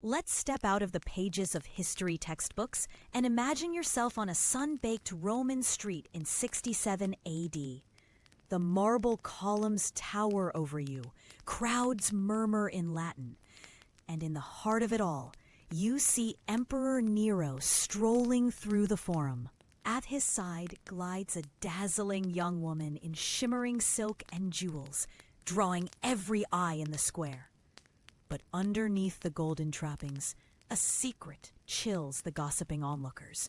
Let's step out of the pages of history textbooks and imagine yourself on a sun-baked Roman street in 67 AD. The marble columns tower over you, crowds murmur in Latin, and in the heart of it all, you see Emperor Nero strolling through the forum. At his side glides a dazzling young woman in shimmering silk and jewels, drawing every eye in the square. But underneath the golden trappings, a secret chills the gossiping onlookers.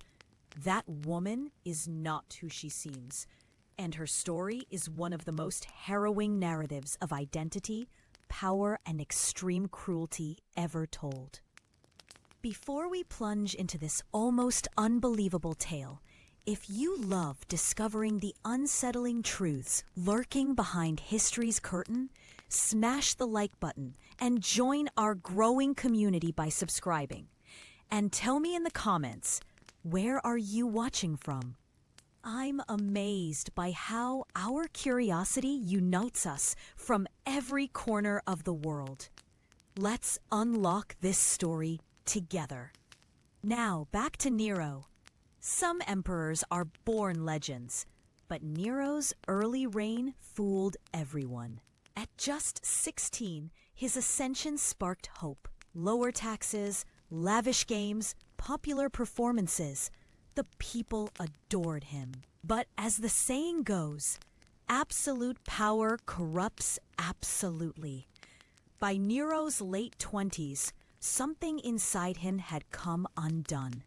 That woman is not who she seems, and her story is one of the most harrowing narratives of identity, power, and extreme cruelty ever told. Before we plunge into this almost unbelievable tale, if you love discovering the unsettling truths lurking behind history's curtain, smash the like button and join our growing community by subscribing. And tell me in the comments, where are you watching from? I'm amazed by how our curiosity unites us from every corner of the world. Let's unlock this story together. Now, back to Nero. Some emperors are born legends, but Nero's early reign fooled everyone. At just 16, his ascension sparked hope. Lower taxes, lavish games, popular performances. The people adored him. But as the saying goes, absolute power corrupts absolutely. By Nero's late 20s, something inside him had come undone.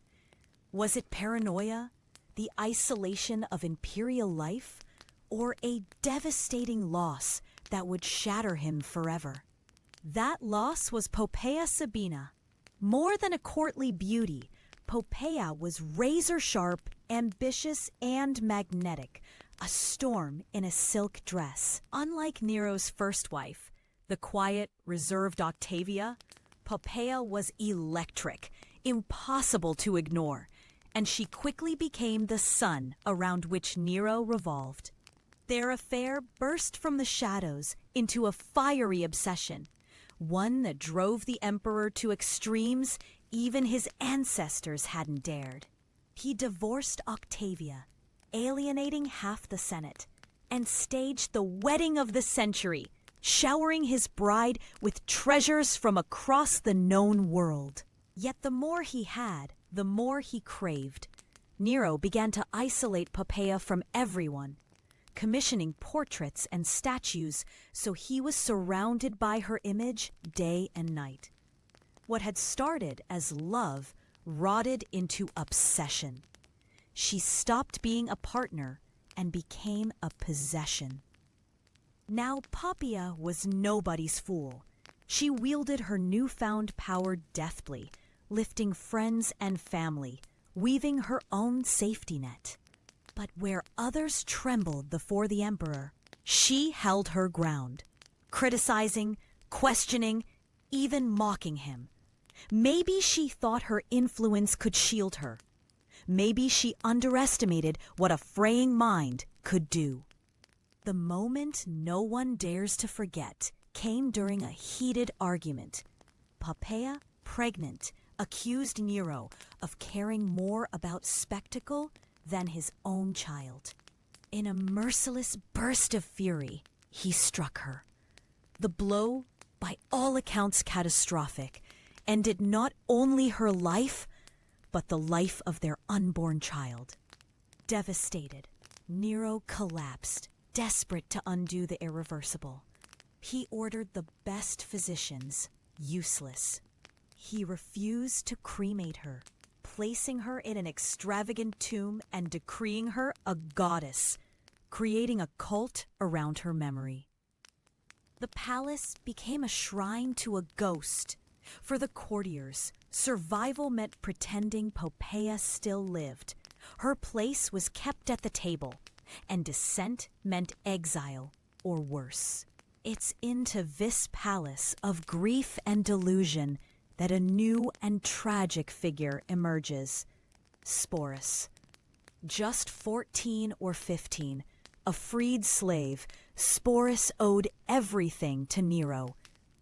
Was it paranoia, the isolation of imperial life, or a devastating loss that would shatter him forever? That loss was Poppaea Sabina. More than a courtly beauty, Poppaea was razor-sharp, ambitious, and magnetic, a storm in a silk dress. Unlike Nero's first wife, the quiet, reserved Octavia, Poppaea was electric, impossible to ignore, and she quickly became the sun around which Nero revolved. Their affair burst from the shadows into a fiery obsession, one that drove the emperor to extremes even his ancestors hadn't dared. He divorced Octavia, alienating half the Senate, and staged the wedding of the century, showering his bride with treasures from across the known world. Yet the more he had, the more he craved. Nero began to isolate Poppaea from everyone, commissioning portraits and statues so he was surrounded by her image day and night. What had started as love rotted into obsession. She stopped being a partner and became a possession. Now Poppaea was nobody's fool. She wielded her newfound power deftly, lifting friends and family, weaving her own safety net. But where others trembled before the emperor, she held her ground, criticizing, questioning, even mocking him. Maybe she thought her influence could shield her. Maybe she underestimated what a fraying mind could do. The moment no one dares to forget came during a heated argument. Poppaea, pregnant, accused Nero of caring more about spectacle than his own child. In a merciless burst of fury, he struck her. The blow, by all accounts catastrophic, ended not only her life, but the life of their unborn child. Devastated, Nero collapsed, desperate to undo the irreversible. He ordered the best physicians, useless. He refused to cremate her, placing her in an extravagant tomb and decreeing her a goddess, creating a cult around her memory. The palace became a shrine to a ghost. For the courtiers, survival meant pretending Poppaea still lived. Her place was kept at the table, and dissent meant exile or worse. It's into this palace of grief and delusion that a new and tragic figure emerges, Sporus. Just 14 or 15, a freed slave, Sporus owed everything to Nero.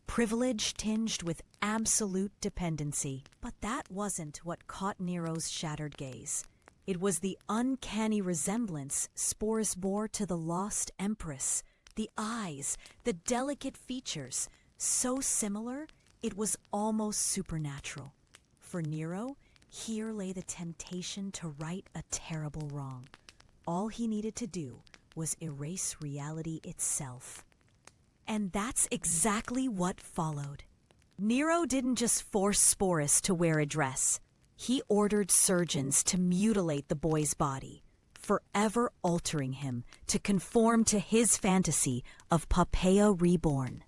privilege tinged with absolute dependency. But that wasn't what caught Nero's shattered gaze. It was the uncanny resemblance Sporus bore to the lost Empress. The eyes, the delicate features, so similar it was almost supernatural. For Nero, here lay the temptation to right a terrible wrong. All he needed to do was erase reality itself. And that's exactly what followed. Nero didn't just force Sporus to wear a dress. He ordered surgeons to mutilate the boy's body, forever altering him to conform to his fantasy of Poppaea reborn.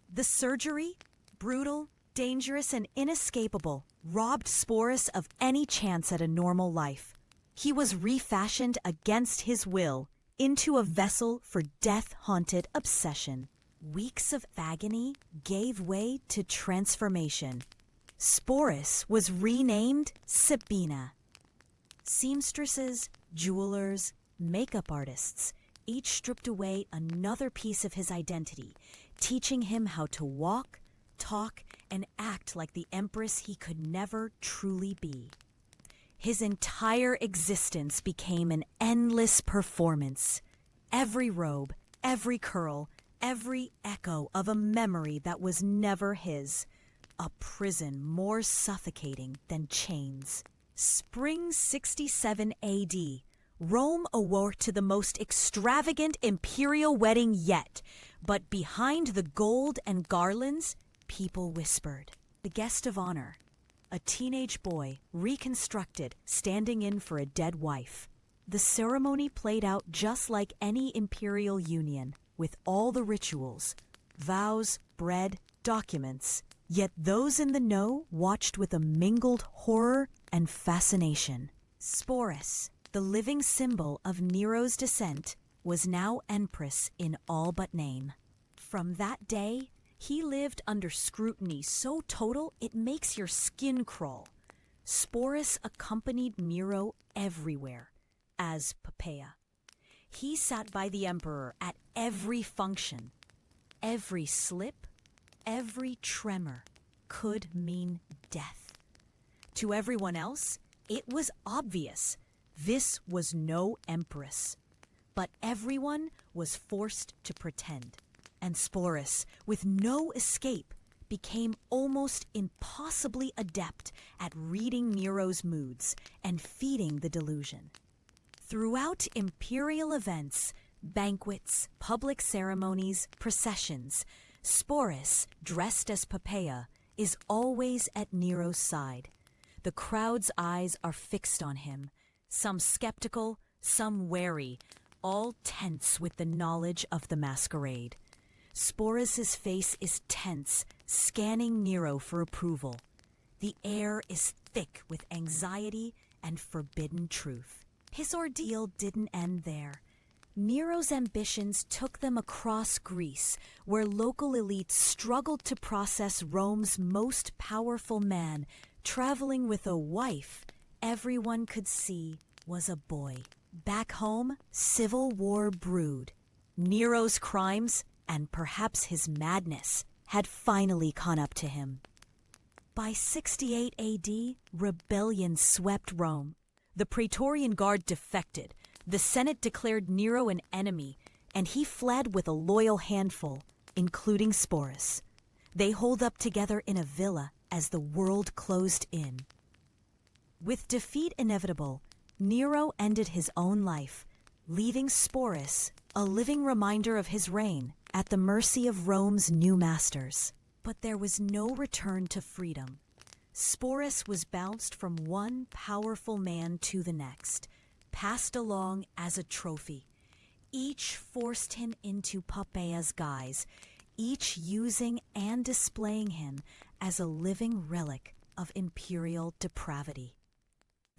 The surgery, brutal, dangerous, and inescapable, robbed Sporus of any chance at a normal life. He was refashioned against his will into a vessel for death-haunted obsession. Weeks of agony gave way to transformation. Sporus was renamed Sabina. Seamstresses, jewelers, makeup artists each stripped away another piece of his identity, teaching him how to walk, talk, and act like the Empress he could never truly be. His entire existence became an endless performance. Every robe, every curl, every echo of a memory that was never his. A prison more suffocating than chains. Spring 67 AD, Rome awoke to the most extravagant imperial wedding yet. But behind the gold and garlands, people whispered. The guest of honor, a teenage boy reconstructed, standing in for a dead wife. The ceremony played out just like any imperial union, with all the rituals, vows, bread, documents. Yet those in the know watched with a mingled horror and fascination. Sporus, the living symbol of Nero's descent, was now Empress in all but name. From that day, he lived under scrutiny so total it makes your skin crawl. Sporus accompanied Nero everywhere as Poppaea. He sat by the emperor at every function. Every slip, every tremor could mean death. To everyone else, it was obvious. This was no empress. But everyone was forced to pretend. And Sporus, with no escape, became almost impossibly adept at reading Nero's moods and feeding the delusion. Throughout imperial events, banquets, public ceremonies, processions, Sporus, dressed as Poppaea, is always at Nero's side. The crowd's eyes are fixed on him, some skeptical, some wary, all tense with the knowledge of the masquerade. Sporus's face is tense, scanning Nero for approval. The air is thick with anxiety and forbidden truth. His ordeal didn't end there. Nero's ambitions took them across Greece, where local elites struggled to process Rome's most powerful man, traveling with a wife everyone could see was a boy. Back home, civil war brewed. Nero's crimes, and perhaps his madness, had finally caught up to him. By 68 AD, rebellion swept Rome. The Praetorian Guard defected. The Senate declared Nero an enemy, and he fled with a loyal handful, including Sporus. They holed up together in a villa as the world closed in. With defeat inevitable, Nero ended his own life, leaving Sporus, a living reminder of his reign, at the mercy of Rome's new masters. But there was no return to freedom. Sporus was bounced from one powerful man to the next, passed along as a trophy. Each forced him into Poppaea's guise, each using and displaying him as a living relic of imperial depravity.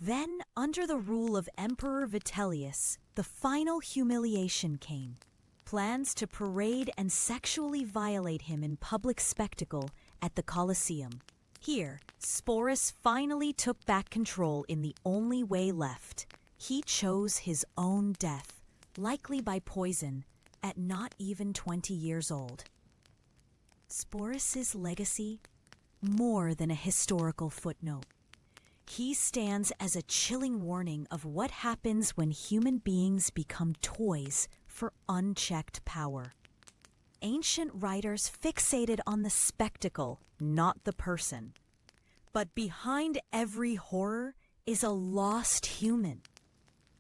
Then, under the rule of Emperor Vitellius, the final humiliation came. Plans to parade and sexually violate him in public spectacle at the Colosseum. Here, Sporus finally took back control in the only way left. He chose his own death, likely by poison, at not even 20 years old. Sporus's legacy, more than a historical footnote. He stands as a chilling warning of what happens when human beings become toys for unchecked power. Ancient writers fixated on the spectacle, not the person. But behind every horror is a lost human.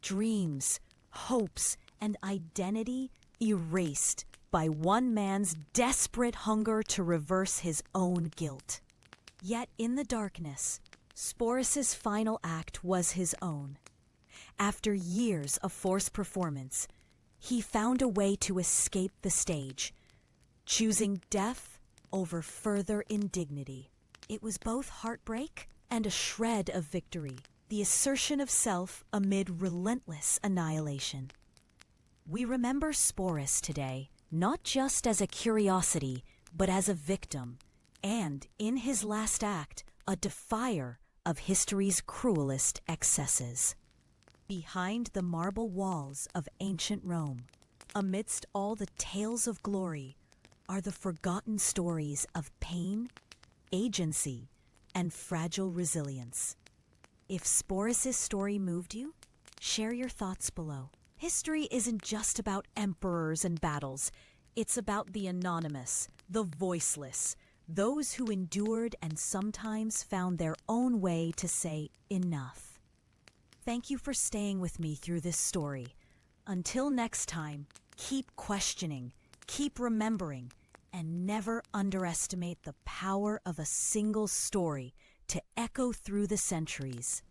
Dreams, hopes, and identity erased by one man's desperate hunger to reverse his own guilt. Yet in the darkness, Sporus's final act was his own. After years of forced performance, he found a way to escape the stage, choosing death over further indignity. It was both heartbreak and a shred of victory, the assertion of self amid relentless annihilation. We remember Sporus today, not just as a curiosity, but as a victim, and, in his last act, a defier of history's cruelest excesses. Behind the marble walls of ancient Rome, amidst all the tales of glory, are the forgotten stories of pain, agency, and fragile resilience. If Sporus's story moved you, share your thoughts below. History isn't just about emperors and battles. It's about the anonymous, the voiceless, those who endured and sometimes found their own way to say enough. Thank you for staying with me through this story. Until next time, keep questioning, keep remembering, and never underestimate the power of a single story to echo through the centuries.